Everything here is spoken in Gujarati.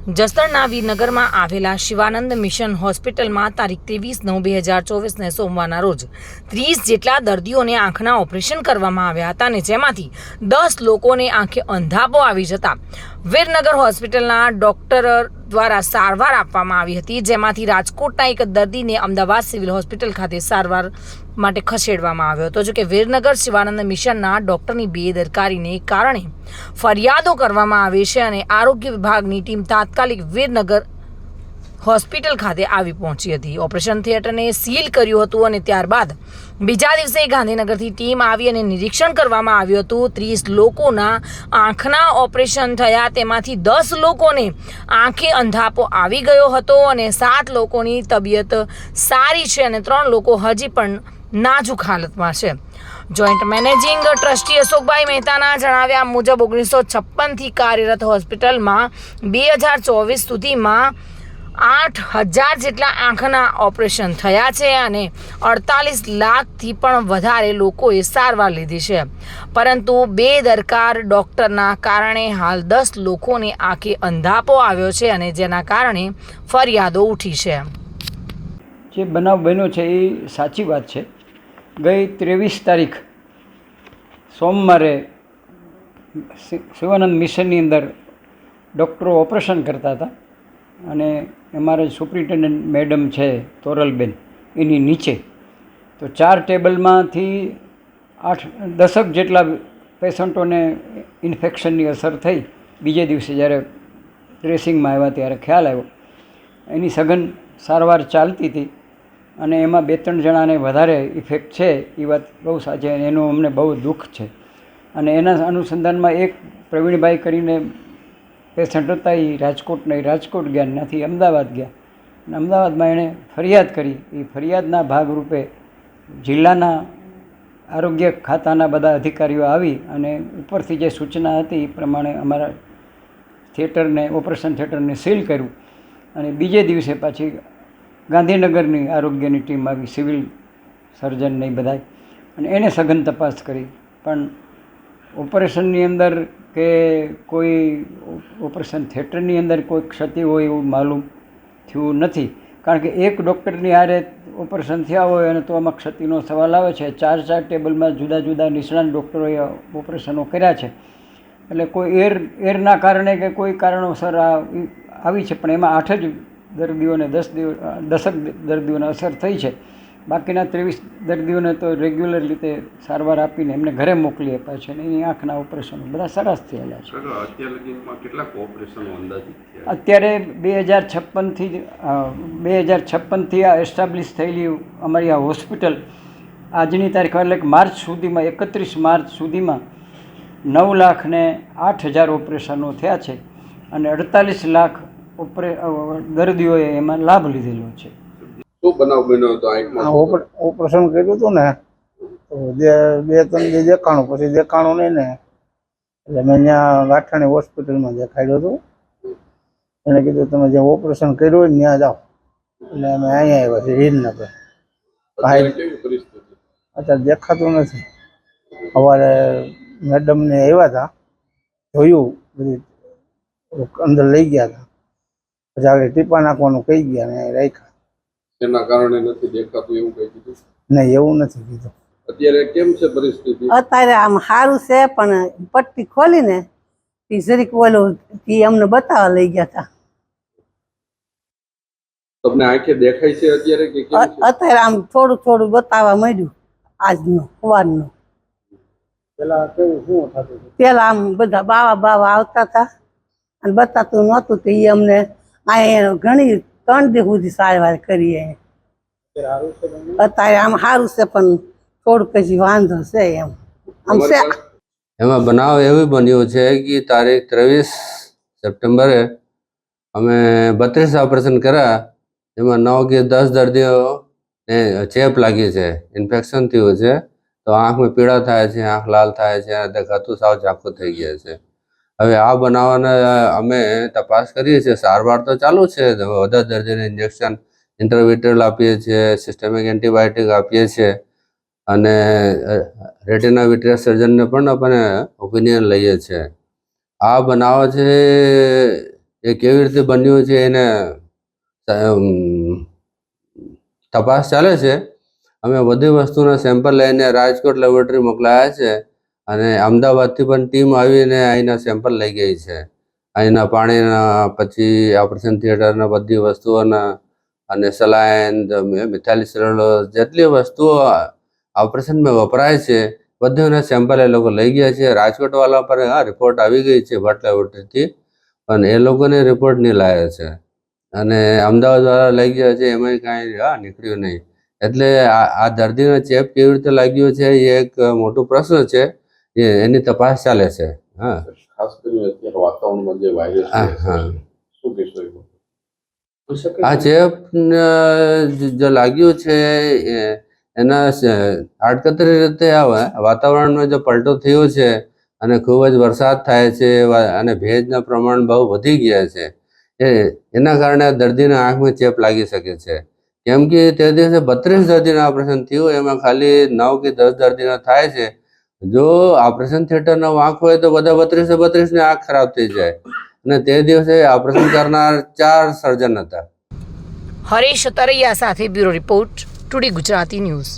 જસદણના વીરનગરમાં આવેલા શિવાનંદ મિશન હોસ્પિટલમાં તારીખ 23/9/2024ને સોમવારના રોજ 30 જેટલા દર્દીઓને આંખના ઓપરેશન કરવામાં આવ્યા હતા અને જેમાંથી 10 લોકોને આંખે અંધાપો આવી જતા વીરનગર હોસ્પિટલના ડોક્ટર દ્વારા સારવાર આપવામાં આવી હતી, જેમાંથી રાજકોટના એક દર્દીને અમદાવાદ સિવિલ હોસ્પિટલ ખાતે સારવાર માટે ખસેડવામાં આવ્યો હતો। જોકે વીરનગર શિવાનંદ મિશનના ડોક્ટરની બેદરકારીને કારણે ફરિયાદો કરવામાં આવી છે અને આરોગ્ય વિભાગની ટીમ તાત્કાલિક વીરનગર હોસ્પિટલ ખાતે આવી પહોંચી હતી। ઓપરેશન થિયેટરને સીલ કર્યું હતું અને ત્યારબાદ બીજા દિવસે ગાંધીનગરથી ટીમ આવી અને નિરીક્ષણ કરવામાં આવ્યું હતું। 30 લોકોના આંખના ઓપરેશન થયા, તેમાંથી 10 લોકોને આંખે અંધાપો આવી ગયો હતો અને 7 લોકોની તબિયત સારી છે અને 3 લોકો હજી પણ નાજુક હાલતમાં છે। જોઈન્ટ મેનેજિંગ ટ્રસ્ટી અશોકભાઈ મહેતાના જણાવ્યા મુજબ 1956થી કાર્યરત હોસ્પિટલમાં 2024 સુધીમાં 8000 જેટલા આંખના ઓપરેશન થયા છે અને 48 લાખથી પણ વધારે લોકોએ સારવાર લીધી છે, પરંતુ બેદરકાર ડૉક્ટરના કારણે હાલ 10 લોકોને આંખે અંધાપો આવ્યો છે અને જેના કારણે ફરિયાદો ઉઠી છે। જે બનાવ બન્યો છે એ સાચી વાત છે। ગઈ 23 તારીખ સોમવારે શિવાનંદ મિશનની અંદર ડૉક્ટરો ઓપરેશન કરતા હતા અને અમારા સુપ્રિન્ટેન્ડન્ટ મેડમ છે તોરલબેન, એની નીચે તો 4 ટેબલમાંથી 8-10 જેટલા પેશન્ટોને ઇન્ફેક્શનની અસર થઈ। બીજે દિવસે જ્યારે ડ્રેસિંગમાં આવ્યા ત્યારે ખ્યાલ આવ્યો। એની સઘન સારવાર ચાલતી હતી અને એમાં 2-3 જણાને વધારે ઇફેક્ટ છે, એ વાત બહુ સાચી અને એનું અમને બહુ દુઃખ છે। અને એના અનુસંધાનમાં એક પ્રવીણભાઈ કરીને પેશન્ટ હતા, એ રાજકોટ ગયા, ત્યાંથી અમદાવાદ ગયા અને અમદાવાદમાં એણે ફરિયાદ કરી। એ ફરિયાદના ભાગરૂપે જિલ્લાના આરોગ્ય ખાતાના બધા અધિકારીઓ આવી અને ઉપરથી જે સૂચના હતી એ પ્રમાણે અમારા ઓપરેશન થિયેટરને સીલ કર્યું અને બીજે દિવસે પાછી ગાંધીનગરની આરોગ્યની ટીમ આવી, સિવિલ સર્જનને બધા, અને એણે સઘન તપાસ કરી, પણ ઓપરેશનની અંદર કે કોઈ ઓપરેશન થિયેટરની અંદર કોઈ ક્ષતિ હોય એવું માલુમ થયું નથી, કારણ કે એક ડૉક્ટરની હારે ઓપરેશન થયા હોય અને તો આમાં ક્ષતિનો સવાલ આવે છે। 4 ટેબલમાં જુદા જુદા નિષ્ણાત ડૉક્ટરોએ ઓપરેશનો કર્યા છે, એટલે કોઈ એરના કારણે કે કોઈ કારણોસર આવી છે, પણ એમાં 8 જ દર્દીઓને 10 દર્દીઓને અસર થઈ છે। બાકીના 23 દર્દીઓને તો રેગ્યુલર રીતે સારવાર આપીને એમને ઘરે મોકલી આપ્યા છે અને એની આંખના ઓપરેશનો બધા સરસ થયેલા છે। અત્યારે 2056થી આ એસ્ટાબ્લિશ થયેલી અમારી આ હોસ્પિટલ આજની તારીખ એટલે કે માર્ચ સુધીમાં 31 માર્ચ સુધીમાં 9,08,000 ઓપરેશનો થયા છે અને 48 લાખ દર્દીઓએ એમાં લાભ લીધેલો છે। શું બનાવ બન્યો હતો? ઓપરેશન કર્યું હતું ને તો 2-3 દેખાણું, પછી દેખાણું નહીં ને એટલે મેં ત્યાં ગાંઠાણી હોસ્પિટલમાં દેખાડ્યું હતું। એને કીધું તમે જ્યાં ઓપરેશન કર્યું હોય ને ત્યાં જાઓ, એટલે અમે અહીંયા આવ્યા છીએ વીરનગર। અત્યારે દેખાતું નથી। સવારે મેડમને આવ્યા હતા, જોયું, બધી અંદર લઈ ગયા હતા, પછી આગળ ટીપા નાખવાનું કહી ગયા ને રાખ્યા। એના કારણે નથી દેખાતું એવું કઈ કીધું? નહીં, એવું નથી કીધું। અત્યારે કેમ છે પરિસ્થિતિ? અત્યારે આમ સારું છે, પણ પટ્ટી ખોલીને જરીક ઓલું અમને બતાવવા લઈ ગયા હતા। તમને આંખે દેખાય છે અત્યારે કે કેમ છે? અત્યારે આમ થોડું થોડું બતાવવા માંડ્યું આજનું સવારનું। પેલા કેવું શું થતું? પેલા આમ બધા બાવા આવતા હતા અને બતાતું નહોતું, તો એ અમને અહીંયા ઘણી 3 દિવસ સુધી સારવાર કરી। અત્યારે આમ સારું છે, પણ થોડુંક હજી વાંધો છે એમ આમ છે। એમાં બનાવ એવું બન્યું છે કે તારીખ 23 સપ્ટેમ્બરે અમે 32 ઓપરેશન કર્યા, એમાં 9 કે 10 દર્દીઓને ચેપ લાગી છે, ઇન્ફેક્શન થયું છે, તો આંખમાં પીળા થાય છે, આંખ લાલ થાય છે, દેખાતું સાવ ઝાંખું થઈ ગયા છે। હવે આ બનાવવાને અમે તપાસ કરીએ છીએ, સારવાર તો ચાલુ છે, બધા દર્દીને ઇન્જેક્શન ઇન્ટરવિટ્રલ આપીએ છીએ, સિસ્ટમિક એન્ટીબાયોટિક આપીએ છીએ અને રેટિના વિટ્રિયસ સર્જનને પણ આપણે ઓપિનિયન લઈએ છીએ। આ બનાવ છે એ કેવી રીતે બન્યું છે એને તપાસ ચાલે છે. અમે બધી વસ્તુના સેમ્પલ લઈને રાજકોટ લેબોરેટરી મોકલાયા છે અને અમદાવાદથી પણ ટીમ આવીને અહીંના સેમ્પલ લઈ ગઈ છે. અહીંના પાણીના, પછી ઓપરેશન થિયેટરના બધી વસ્તુઓના અને સલાઈન, મિથાઇલ સેલ્યુલોઝ, જેટલી વસ્તુઓ ઓપરેશનમાં વપરાય છે બધુંના સેમ્પલ એ લોકો લઈ ગયા છે. રાજકોટવાળા પર રિપોર્ટ આવી ગઈ છે ભટ્ટ લેબોરેટરીથી, પણ એ લોકોને રિપોર્ટ નહીં લાવ્યા છે અને અમદાવાદવાળા લઈ ગયા છે, એમાંય કાંઈ નીકળ્યું નહીં. એટલે આ દર્દીનો ચેપ કેવી રીતે લાગ્યો છે એ એક મોટો પ્રશ્ન છે, એની તપાસ ચાલે છે. હા, ખાસ કરીને અત્યારે વાતાવરણમાં જે વાયરસ શું કહેશો એમાં? આ ચેપ જો લાગ્યું છે એના આડકતરી રીતે આવે વાતાવરણમાં જો પલટો થયો છે અને ખૂબ જ વરસાદ થાય છે અને ભેજના પ્રમાણ બહુ વધી ગયા છે, એના કારણે દર્દીના આંખમાં ચેપ લાગી શકે છે. કેમ કે તે દિવસે 32 દર્દીના ઓપરેશન થયું, એમાં ખાલી 9 કે 10 દર્દીના થાય છે. જો ઓપરેશન થિયેટરનો વાંક હોય તો બધા 32 ની આંખ ખરાબ થઈ જાય, અને તે દિવસે ઓપરેશન કરનાર 4 સર્જન હતા. હરેશ તરૈયા સાથે bureau report, today Gujarati news.